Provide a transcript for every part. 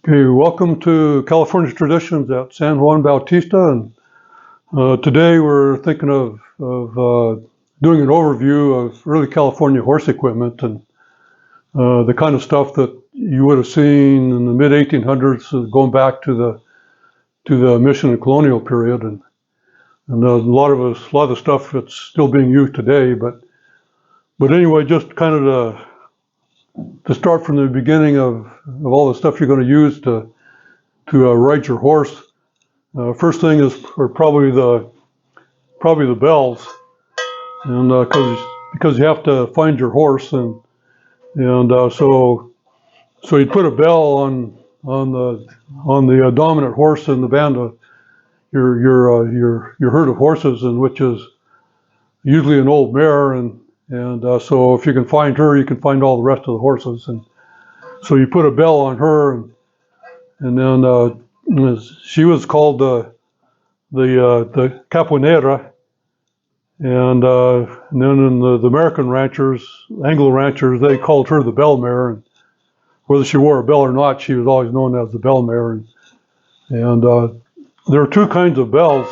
Okay, welcome to California Traditions at San Juan Bautista, and today we're thinking of doing an overview of early California horse equipment and the kind of stuff that you would have seen in the mid 1800s, going back to the mission and colonial period, and a lot of the stuff that's still being used today. But anyway, just kind of to start from the beginning of all the stuff you're going to use to ride your horse. First thing is probably the bells, and because you have to find your horse, and so you put a bell on the dominant horse in the band of your herd of horses, and which is usually an old mare, and so if you can find her, you can find all the rest of the horses, and so you put a bell on her, and then she was called the caponera, and then in the American ranchers, Anglo ranchers, they called her the bell mare, and whether she wore a bell or not, she was always known as the bell mare. And there are two kinds of bells.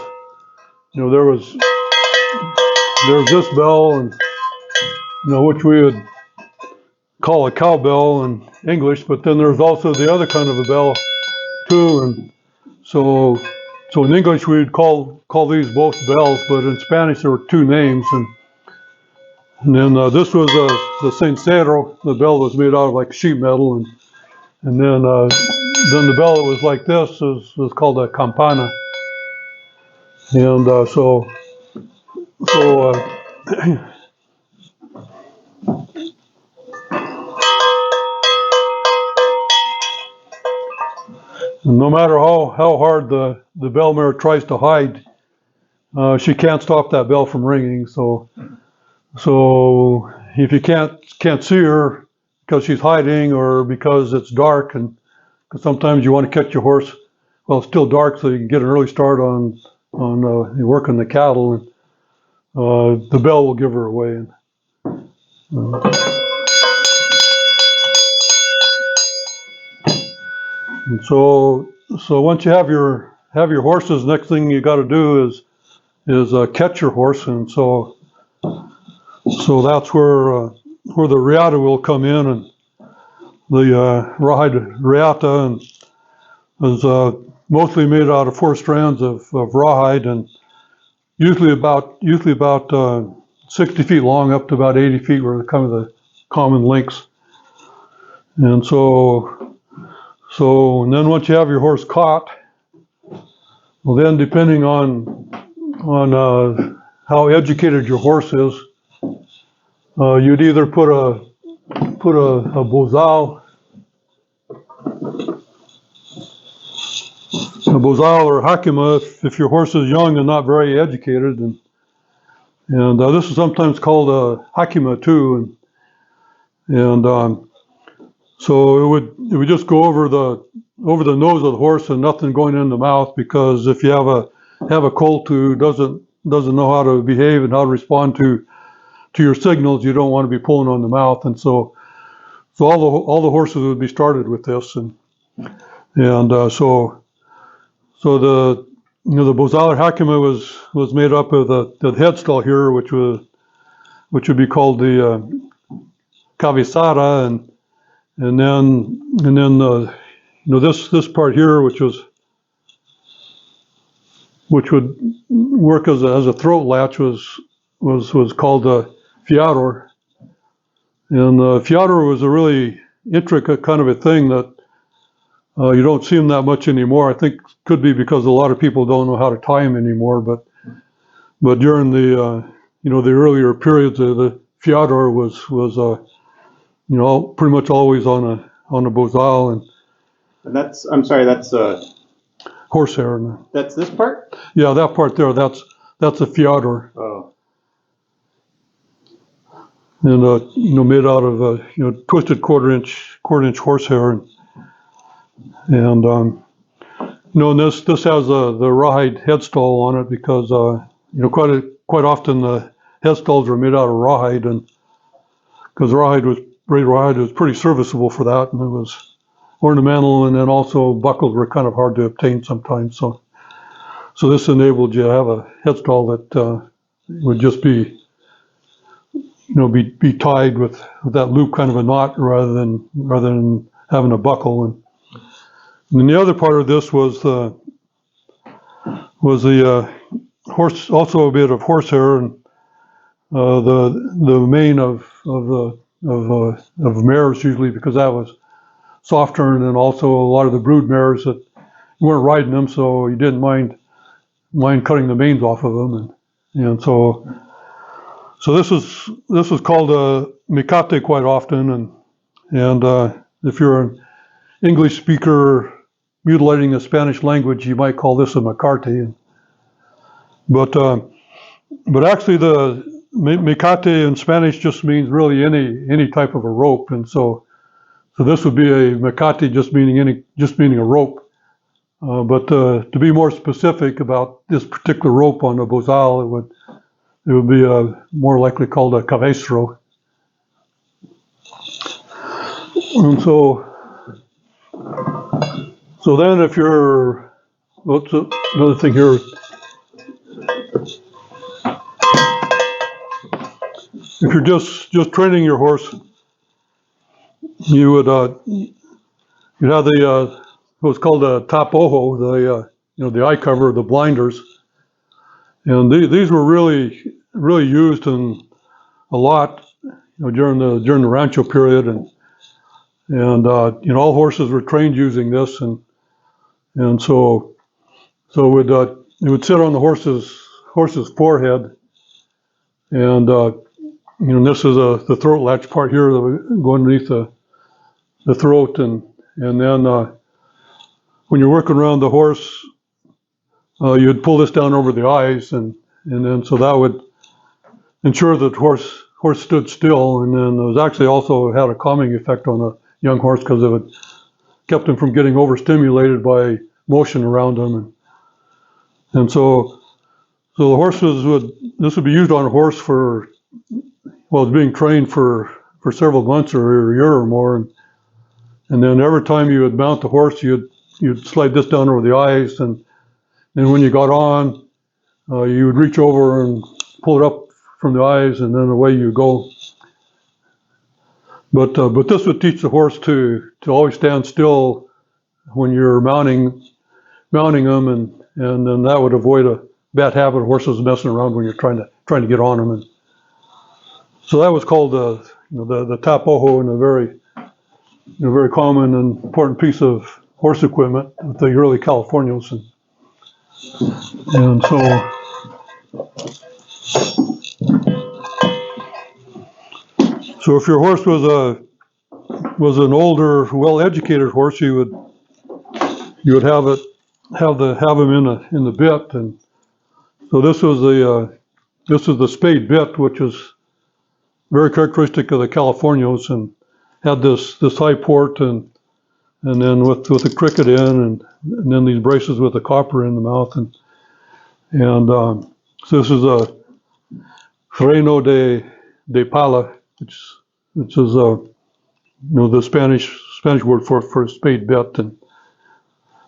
You know, there was this bell, and which we would call a cowbell in English, but then there's also the other kind of a bell too, and so in English we'd call these both bells, but in Spanish there were two names, and then this was the sincero. The bell was made out of like sheet metal, and then the bell that was like this was called a campana, and so no matter how hard the bell mare tries to hide, she can't stop that bell from ringing. So if you can't see her because she's hiding, or because it's dark, and because sometimes you want to catch your horse while it's still dark, so you can get an early start on working the cattle, and the bell will give her away. And so once you have your horses, next thing you got to do is catch your horse, and so that's where the riata will come in, and the rawhide riata and is mostly made out of 4 strands of rawhide, and usually about 60 feet long, up to about 80 feet were kind of the common lengths. And and then once you have your horse caught, well, then depending on how educated your horse is, you'd either put a bozal or hakima if your horse is young and not very educated, and this is sometimes called a hakima too, and so it would just go over the nose of the horse and nothing going in the mouth, because if you have a colt who doesn't know how to behave and how to respond to your signals, you don't want to be pulling on the mouth, and so all the horses would be started with this, and so the bozal or hakima was made up of the headstall here, which would be called the cabezada, and then this part here, which would work as a throat latch, was called the fiador, and the fiador was a really intricate kind of a thing that you don't see them that much anymore. I think could be because a lot of people don't know how to tie them anymore, but during the the earlier periods, the fiador was pretty much always on a bozal, and that's, I'm sorry, that's horsehair. That's this part? Yeah, that part there. That's a fiador. Oh. And made out of twisted quarter inch horsehair, and this has the rawhide headstall on it, because quite often the headstalls are made out of rawhide, and because rawhide was pretty serviceable for that, and it was ornamental, and then also buckles were kind of hard to obtain sometimes. So this enabled you to have a headstall that would just be, be tied with that loop, kind of a knot, rather than having a buckle. And then the other part of this was the horse, also a bit of horsehair, and the mane of mares usually, because that was softer, and then also a lot of the brood mares that you weren't riding them, so you didn't mind cutting the manes off of them, and so this was called a mecate quite often, and if you're an English speaker mutilating the Spanish language, you might call this a mecate. But actually, the mecate in Spanish just means really any type of a rope, and so this would be a mecate just meaning a rope. But to be more specific about this particular rope on a bozal, it would be more likely called a cabestro. And so then if you're, what's another thing here? If you're just training your horse, you would you'd have the what's called a tapojo, the eye cover, the blinders, and these were really used in a lot, during the rancho period, and all horses were trained using this, and so it would sit on the horse's forehead, and this is the throat latch part here that would go underneath the throat, and then when you're working around the horse, you'd pull this down over the eyes, and then so that would ensure that the horse stood still, and then it was actually also had a calming effect on a young horse, because it would kept him from getting overstimulated by motion around him, and so the horses this would be used on a horse for, well, it's being trained for several months or a year or more, and then every time you would mount the horse, you'd slide this down over the eyes, and then when you got on, you would reach over and pull it up from the eyes, and then away you go. But this would teach the horse to always stand still when you're mounting them, and then that would avoid a bad habit of horses messing around when you're trying to get on them. And so that was called the tapojo, and a very common and important piece of horse equipment with the early Californios, and so if your horse was an older, well-educated horse, you would have him in the bit, and so this was the spade bit, which is very characteristic of the Californios, and had this high port, and then with the cricket in, and then these braces with the copper in the mouth, and so this is a freno de pala, which is the Spanish word for a spade bit,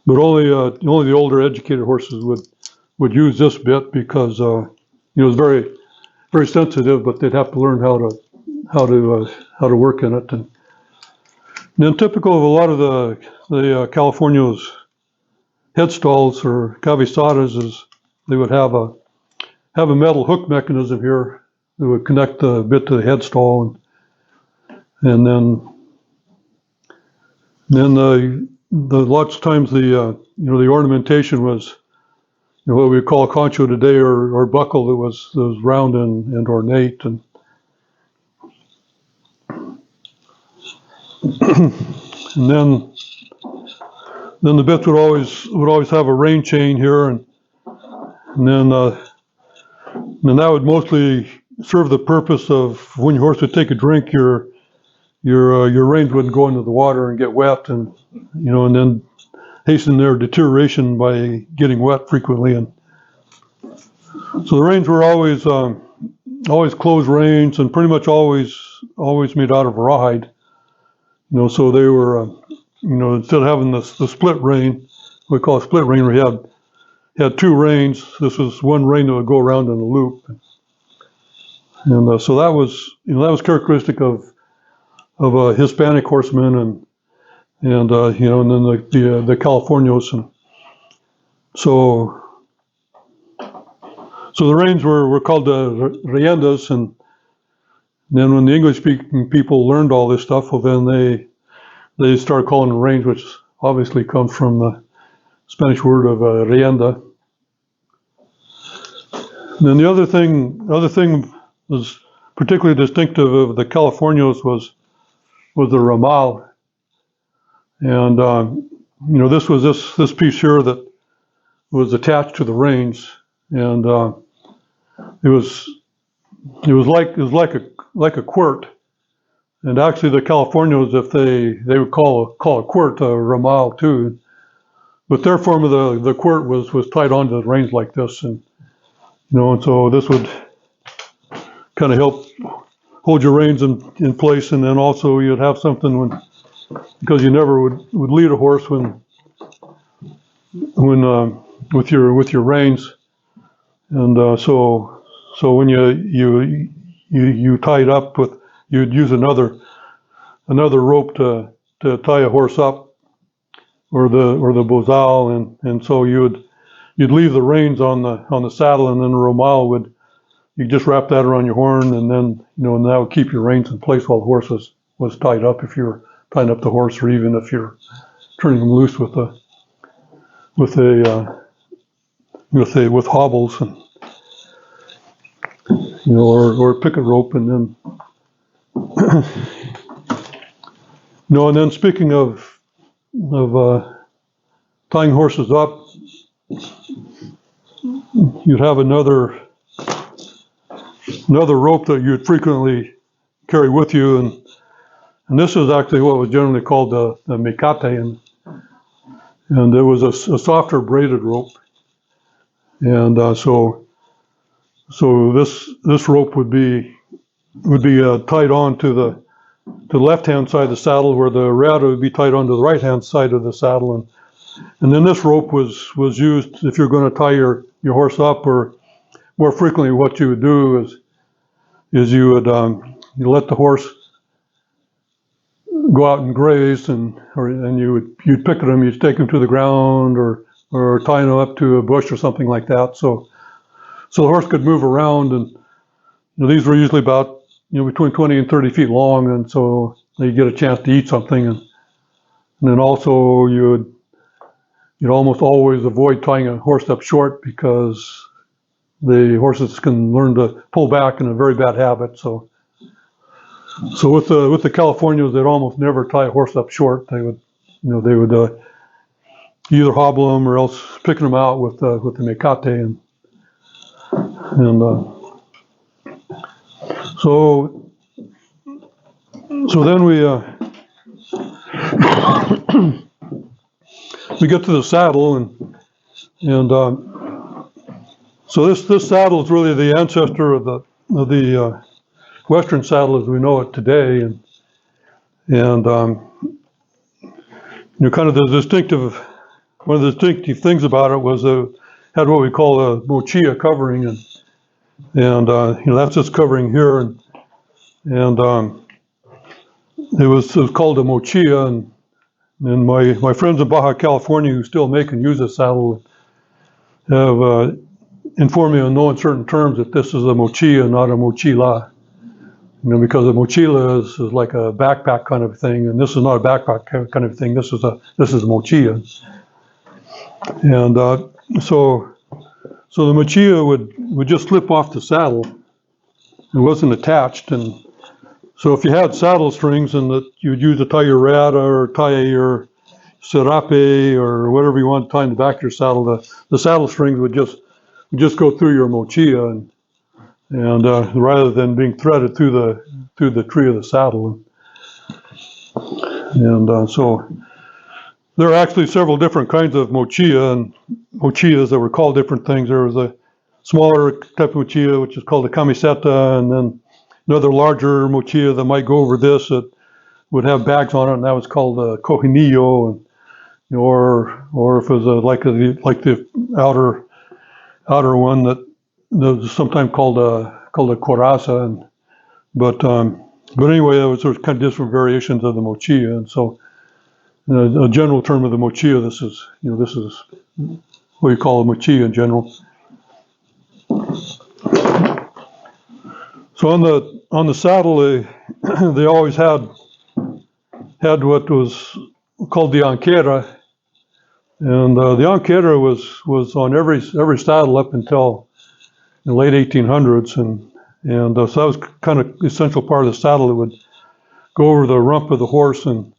but only the older educated horses would use this bit, because it was very, very sensitive, but they'd have to learn how to work in it. And then typical of a lot of the Californios headstalls or cabezadas is they would have a metal hook mechanism here that would connect the bit to the headstall, and then the lots of times the ornamentation was what we call concho today, or buckle that was round and ornate, and and then the bits would always have a rein chain here, and then that would mostly serve the purpose of when your horse would take a drink, your reins wouldn't go into the water and get wet, and then hasten their deterioration by getting wet frequently. And so the reins were always closed reins, and pretty much always made out of rawhide. So they were instead of having the split rein, we call it split rein, we had two reins. This was one rein that would go around in a loop, and so that was characteristic of Hispanic horsemen and then the Californios, and so the reins were called the riendas, and then when the English-speaking people learned all this stuff, well, then they started calling them reins, which obviously comes from the Spanish word of rienda. And then the other thing was particularly distinctive of the Californios was the romal, and this was this piece here that was attached to the reins, and it was like a quirt. And actually, the Californios, if they would call a quirt a romal too, but their form of the quirt was tied onto the reins like this, and and so this would kind of help hold your reins in place, and then also you'd have something because you never would lead a horse when with your reins, and so when you tie it up with, you'd use another rope to tie a horse up, or the bozal, and so you'd leave the reins on the saddle, and then the romal you just wrap that around your horn, and then and that would keep your reins in place while the horse was tied up, if you're tying up the horse, or even if you're turning him loose with hobbles, and or picket rope, and then and then speaking of tying horses up, you'd have another rope that you'd frequently carry with you, and this is actually what was generally called the mecate, and it was a softer braided rope, and so this rope would be tied on to the left hand side of the saddle, where the rada would be tied onto the right hand side of the saddle, and then this rope was used if you're going to tie your horse up, or more frequently what you would do is you would you let the horse go out and graze, and you'd picket him, you'd take him to the ground, or tie him up to a bush or something like that, so the horse could move around, and these were usually about between 20 and 30 feet long, and so they get a chance to eat something, and then also you'd almost always avoid tying a horse up short, because the horses can learn to pull back in a very bad habit. So with the Californios, they'd almost never tie a horse up short. They would either hobble them or else picking them out with the mecate, and so then we get to the saddle, and so this saddle is really the ancestor of the Western saddle as we know it today, and kind of one of the distinctive things about it was it had what we call a mochila covering, and that's this covering here, and it was called a mochila, and my friends in Baja California who still make and use this saddle have informed me in no uncertain terms that this is a mochila, not a mochila. Because a mochila is like a backpack kind of thing, and this is not a backpack kind of thing. This is a mochila, and so the mochila would just slip off the saddle. It wasn't attached, and so if you had saddle strings and that you would use to tie your rada or tie your serape or whatever you want to tie in the back of your saddle, the saddle strings would just go through your mochila, and rather than being threaded through the tree of the saddle, and so there are actually several different kinds of mochila and mochilas that were called different things. There was a smaller type of mochila which is called a camiseta, and then another larger mochila that might go over this that would have bags on it, and that was called a cojinillo, and or if it was like the outer one that was sometimes called a coraza, but anyway, there was kind of different variations of the mochila, and so a general term of the mochila. This is what you call a mochila in general. So on the saddle, they always had what was called the anquera, and the anquera was on every saddle up until the late 1800s, and so that was kind of essential part of the saddle. It would go over the rump of the horse, and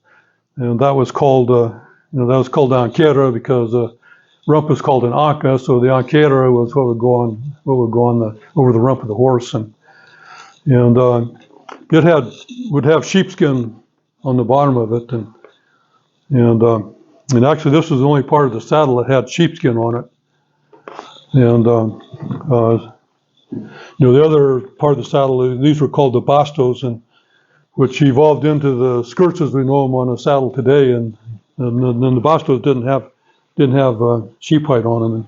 that was called the anquera because the rump was called an anca, so the anquera was what would go on over the rump of the horse, and it would have sheepskin on the bottom of it, and actually this was the only part of the saddle that had sheepskin on it, and the other part of the saddle, these were called the bastos, and which evolved into the skirts as we know them on a saddle today, and then the bastos didn't have sheep hide on them. And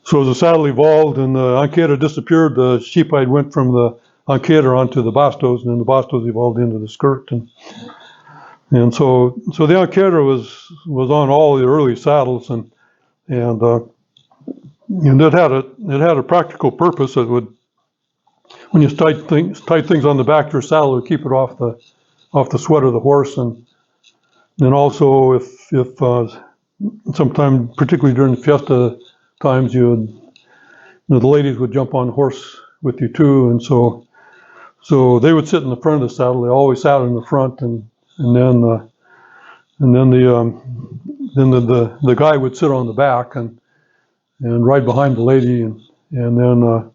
so as the saddle evolved and the arcadera disappeared, the sheep hide went from the arcadera onto the bastos, and then the bastos evolved into the skirt. And so the arcadera was on all the early saddles, and it had a practical purpose. It would, when you tied things on the back of your saddle, it would keep it off the sweat of the horse, and also if sometime, particularly during the fiesta times, the ladies would jump on the horse with you too, and so they would sit in the front of the saddle. They always sat in the front, and then the guy would sit on the back and ride behind the lady, and then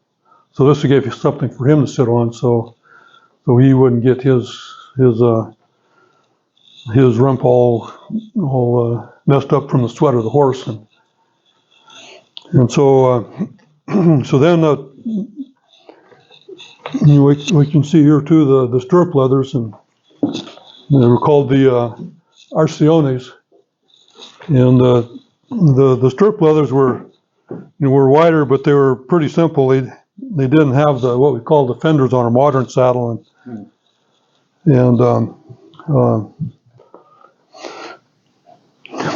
so this gave you something for him to sit on, so he wouldn't get his rump all messed up from the sweat of the horse, and so then we can see here too the stirrup leathers, and they were called the arciones, and the stirrup leathers were wider, but they were pretty simple. They didn't have what we call the fenders on a modern saddle,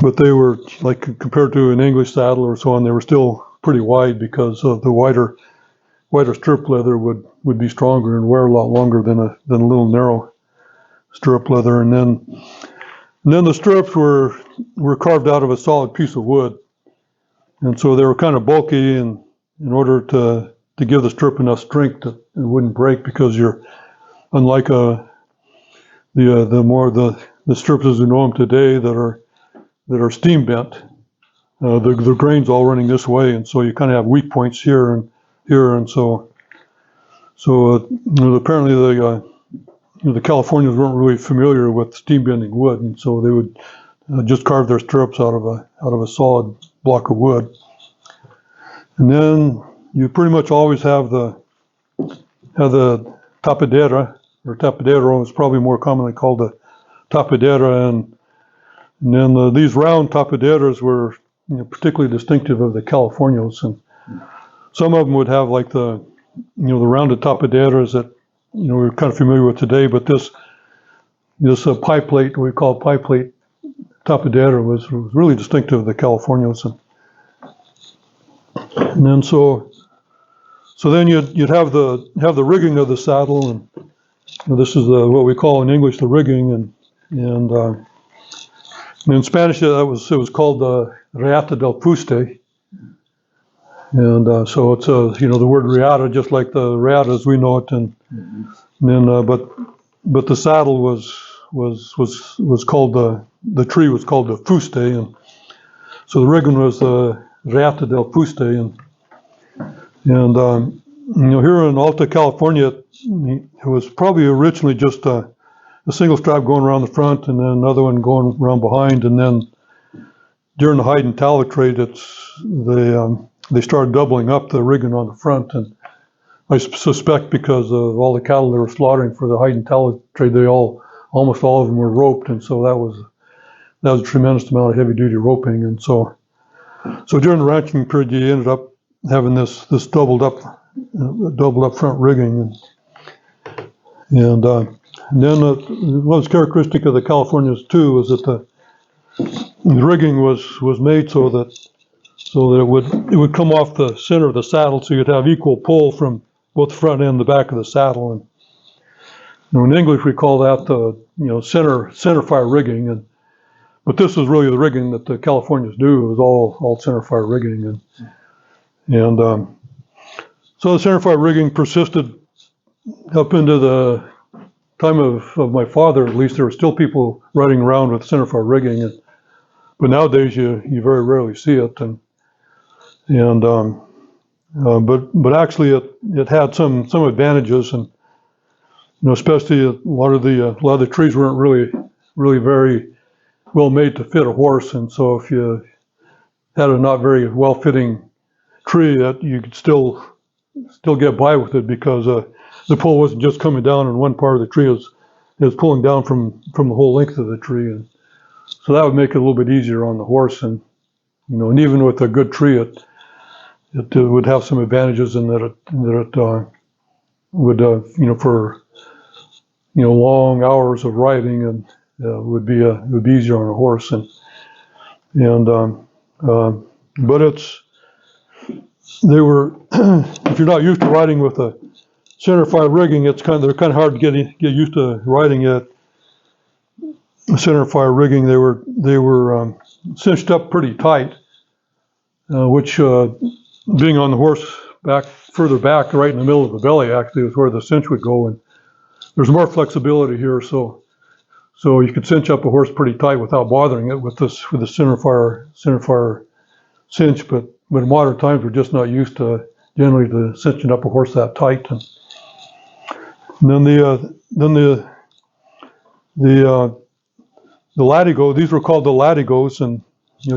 but they were, like, compared to an English saddle or so on, they were still pretty wide because the wider stirrup leather would be stronger and wear a lot longer than a little narrow stirrup leather. And then the stirrups were carved out of a solid piece of wood, and so they were kind of bulky, and in order to give the stirrup enough strength that it wouldn't break, because you're unlike the stirrups as we know them today that are steam bent. The grain's all running this way, and so you kind of have weak points here and so apparently the Californians weren't really familiar with steam bending wood, and so they would just carve their stirrups out of a solid block of wood. And then you pretty much always have the tapadera, or tapadero is probably more commonly called the tapadera, and then these round tapaderas were particularly distinctive of the Californios, and some of them would have like the rounded tapaderas that we're kind of familiar with today, but this pie plate, we call pie plate tapadera, was really distinctive of the Californios, and then so then you'd have the rigging of the saddle, and this is what we call in English the rigging, and in Spanish it was called the reata del fuste, and so it's the word reata, just like the reata as we know it, and then but the saddle was called the tree was called the fuste, and so the rigging was the reata del fuste, and here in Alta California it was probably originally just a single strap going around the front and then another one going around behind, and then during the hide and tallow trade they started doubling up the rigging on the front, and I suspect because of all the cattle they were slaughtering for the hide and tallow trade, they all almost all of them were roped, and so that was a tremendous amount of heavy duty roping. And so during the ranching period, you ended up having this doubled up front rigging, and then what was characteristic of the Californias too was that the rigging was made so that it would come off the center of the saddle, so you'd have equal pull from both the front and the back of the saddle. And in English we call that center fire rigging, but this is really the rigging that the Californias do. It was all center fire rigging, and so the center fire rigging persisted up into the time of my father. At least there were still people riding around with center fire rigging, but nowadays you very rarely see it. But actually it had some advantages, and especially a lot of the trees weren't really very well made to fit a horse, and so if you had a not very well fitting tree, that you could still get by with it, because the pull wasn't just coming down in one part of the tree; it was pulling down from the whole length of the tree, and so that would make it a little bit easier on the horse. And and even with a good tree, it would have some advantages in that it would for long hours of riding, and would be easier on a horse, but they were if you're not used to riding with a center fire rigging, they're kind of hard to get used to riding at center fire rigging. They were cinched up pretty tight, which being on the horse further back, right in the middle of the belly, actually is where the cinch would go, and there's more flexibility here, so you could cinch up a horse pretty tight without bothering it with the center fire cinch. But in modern times, we're just not used to generally to cinching up a horse that tight. And then the latigo. These were called the latigos, and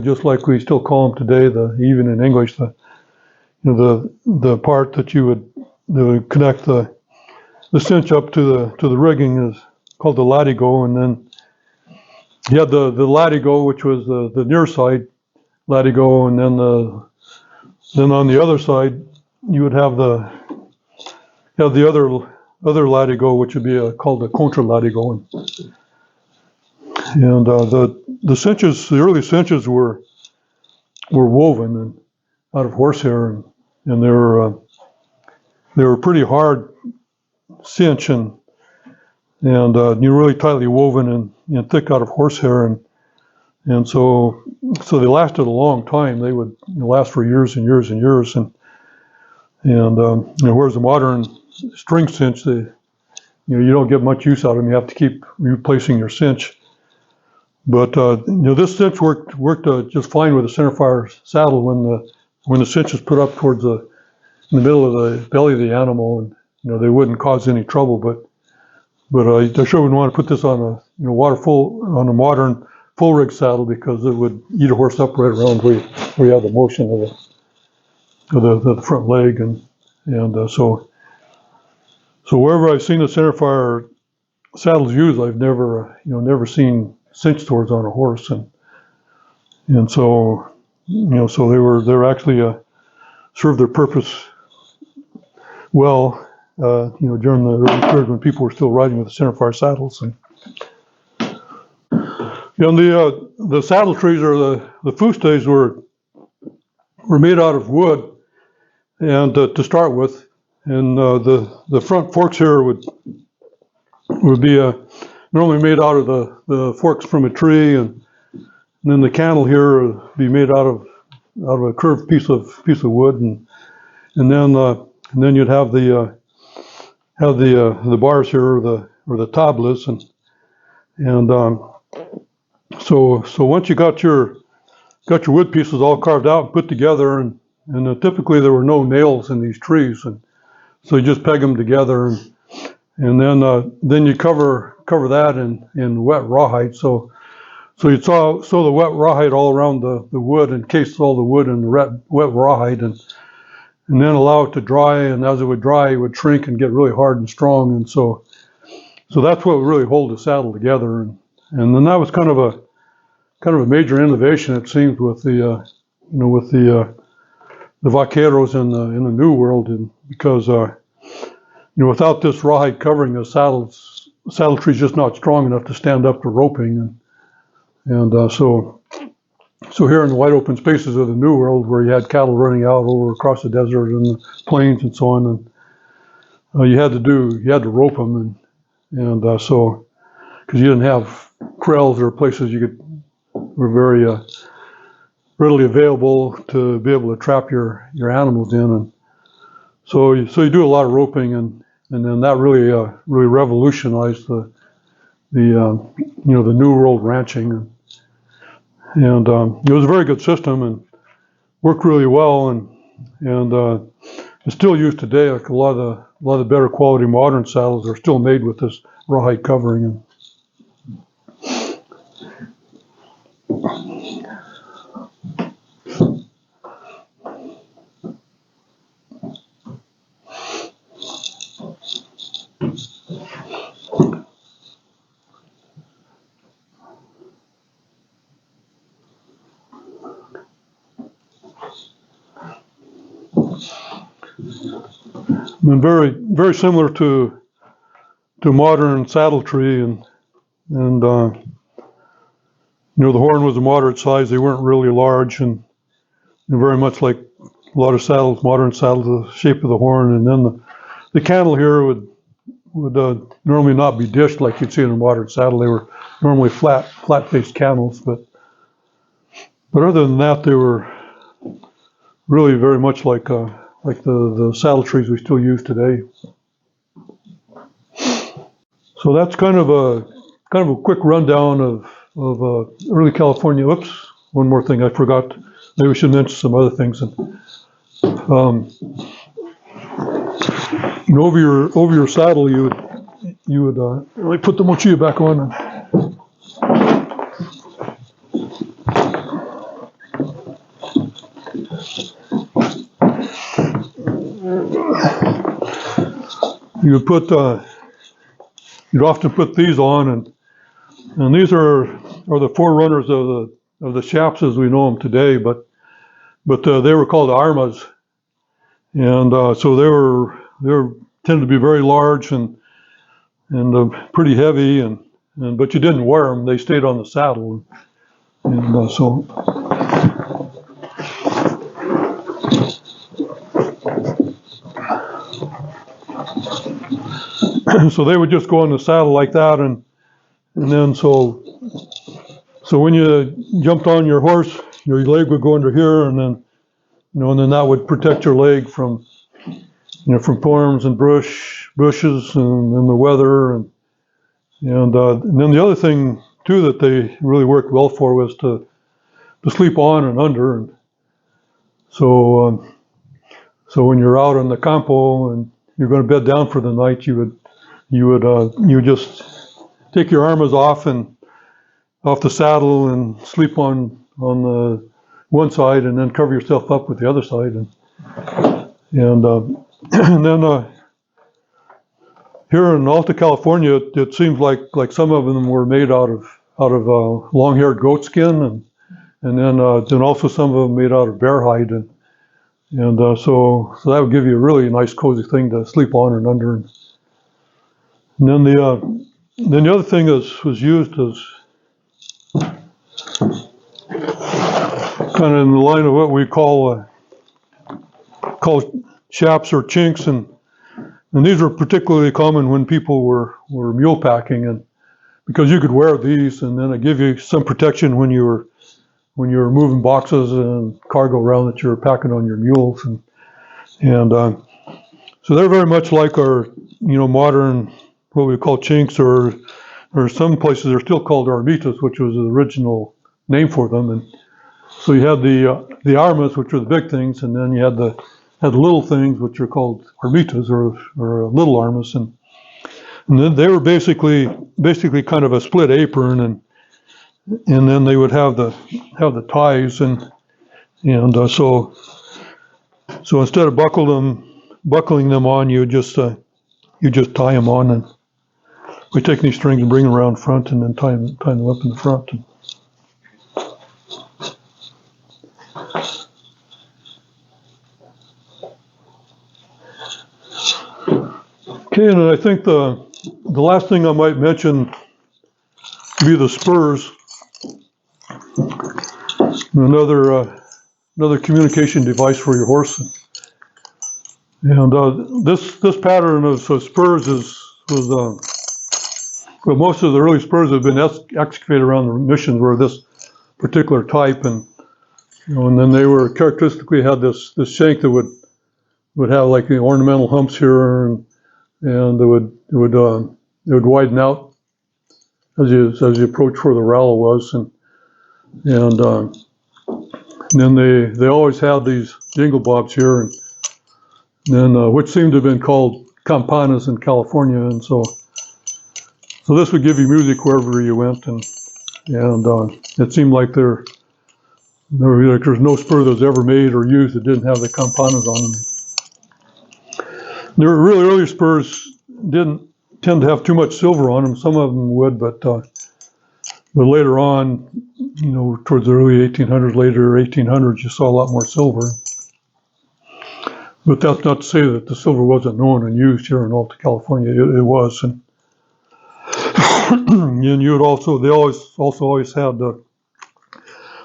just like we still call them today, even in English, the part that would connect the cinch up to the rigging is called the latigo. And then you had the latigo, which was the near side latigo, and then on the other side you would have the other latigo, which would be called the contra latigo. And the cinches, the early cinches were woven and out of horsehair, and they were pretty hard cinch, and really tightly woven and thick out of horsehair, and so they lasted a long time. They would last for years and years and years, and whereas the modern string cinch, you don't get much use out of them. You have to keep replacing your cinch. But this cinch worked just fine with a center fire saddle when the cinch is put up towards in the middle of the belly of the animal, and they wouldn't cause any trouble. But I sure wouldn't want to put this on a modern full rig saddle, because it would eat a horse up right around where you have the motion of the front leg, and so wherever I've seen the center fire saddles used, I've never seen cinch towards on a horse, and so so they were actually served their purpose well, during the early period when people were still riding with the center fire saddles. And the saddle trees, or the fustes, were made out of wood, and to start with, and the front forks here would be normally made out of the forks from a tree, and then the cantle here would be made out of a curved piece of wood, and then you'd have the bars here, or the tablas, and so once you got your wood pieces all carved out and put together, and typically there were no nails in these trees, and so you just peg them together, and then you cover that in wet rawhide. So you'd sew the wet rawhide all around the wood, and encase all the wood in the wet rawhide, and then allow it to dry. And as it would dry, it would shrink and get really hard and strong. And so so that's what would really hold the saddle together. And then that was kind of a major innovation, it seems, with the with the vaqueros in the New World, and because without this rawhide covering, the saddle tree's just not strong enough to stand up to roping, and so here in the wide open spaces of the New World, where you had cattle running out over across the desert and the plains and so on, and you had to rope them, and so because you didn't have corrals or places were very readily available to be able to trap your animals in, and so you do a lot of roping, and then that really revolutionized the New World ranching, and it was a very good system and worked really well, and it's still used today. Like a lot of the better quality modern saddles are still made with this rawhide covering. And very, very similar to modern saddle tree, and the horn was a moderate size. They weren't really large, and very much like a lot of saddles, modern saddles, the shape of the horn, and then the cantle here would normally not be dished like you'd see in a modern saddle. They were normally flat-faced cantles, but other than that, they were really very much like the saddle trees we still use today. So that's kind of a quick rundown of early California. Oops, one more thing I forgot. Maybe we should mention some other things. Over your saddle, you would really put the mochila back on. You'd often put these on, and these are the forerunners of the chaps as we know them today, but they were called Armas, and so they tended to be very large and pretty heavy, but you didn't wear them; they stayed on the saddle, and so. So they would just go on the saddle like that, and then so when you jumped on your horse, your leg would go under here, and then that would protect your leg from thorns and bushes and the weather, and then the other thing too that they really worked well for was to sleep on and under, and so when you're out on the campo and you're going to bed down for the night, you would just take your armas off the saddle and sleep on the one side, and then cover yourself up with the other side, and then here in Alta California, it seems like some of them were made out of long-haired goat skin, and then also some of them made out of bear hide, and so that would give you a really nice cozy thing to sleep on and under. And then the other thing was used as kind of in the line of what we call chaps or chinks, and these were particularly common when people were mule packing, and because you could wear these, and then it give you some protection when you were moving boxes and cargo around that you were packing on your mules, and so they're very much like our modern what we call chinks, or some places they're still called Armitas, which was the original name for them. And so you had the Armas, which were the big things, and then you had the little things, which are called Armitas or little Armas, and then they were basically kind of a split apron, and then they would have the ties, and so instead of buckling them on, you just tie them on, we take these strings and bring them around front and then tie them up in the front. Okay, and I think the last thing I might mention would be the spurs. Another communication device for your horse. And this pattern of spurs well, most of the early spurs have been excavated around the missions were this particular type, and and then they were characteristically had this shank that would have like the ornamental humps here, and it would widen out as you approach where the rowel was, and then they always had these jingle bobs here, and then which seemed to have been called campanas in California, and so this would give you music wherever you went, and it seemed like there's no spur that was ever made or used that didn't have the campanas on them. The really early spurs didn't tend to have too much silver on them. Some of them would, but later on, towards the early 1800s, later 1800s, you saw a lot more silver. But that's not to say that the silver wasn't known and used here in Alta California. It was, and they always had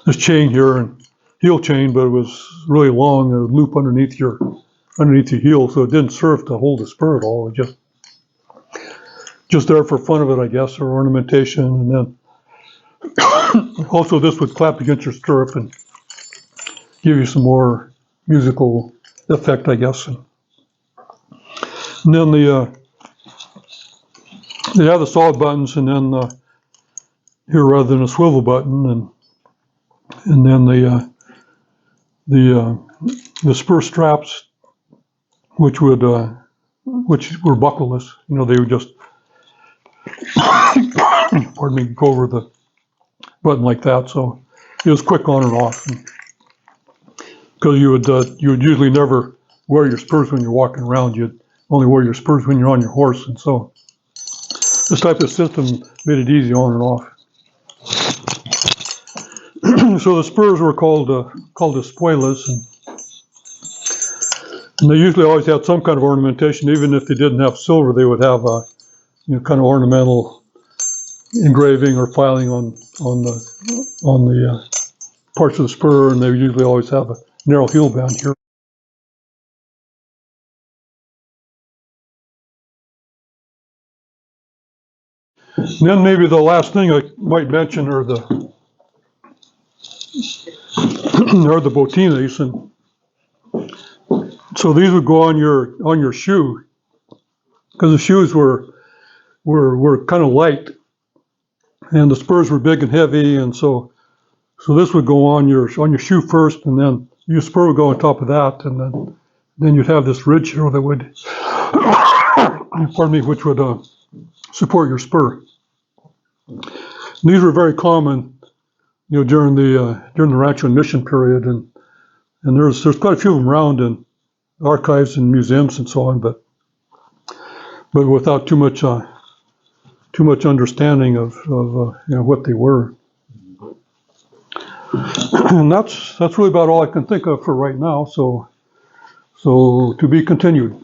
this chain here, and heel chain, but it was really long, a loop underneath your heel, so it didn't serve to hold the spur at all. It was just there for fun of it, I guess, or ornamentation. And then also this would clap against your stirrup and give you some more musical effect, I guess. And then they have the solid buttons, and then here rather than a swivel button, and then the spur straps, which were buckleless. They would just pardon me, go over the button like that. So it was quick on and off. Because you would usually never wear your spurs when you're walking around. You'd only wear your spurs when you're on your horse, and so this type of system made it easy on and off. So the spurs were called espuelas, and they usually always had some kind of ornamentation. Even if they didn't have silver, they would have kind of ornamental engraving or filing on the parts of the spur, and they usually always have a narrow heel band here. And then maybe the last thing I might mention are the bottines, and so these would go on your shoe, because the shoes were kind of light, and the spurs were big and heavy, and so this would go on your shoe first, and then your spur would go on top of that, and then you'd have this ridge here that would pardon me, which would support your spur. And these were very common, during the Rancho and Mission period, and there's quite a few of them around in archives and museums and so on, but without too much understanding of what they were. And that's really about all I can think of for right now. So to be continued.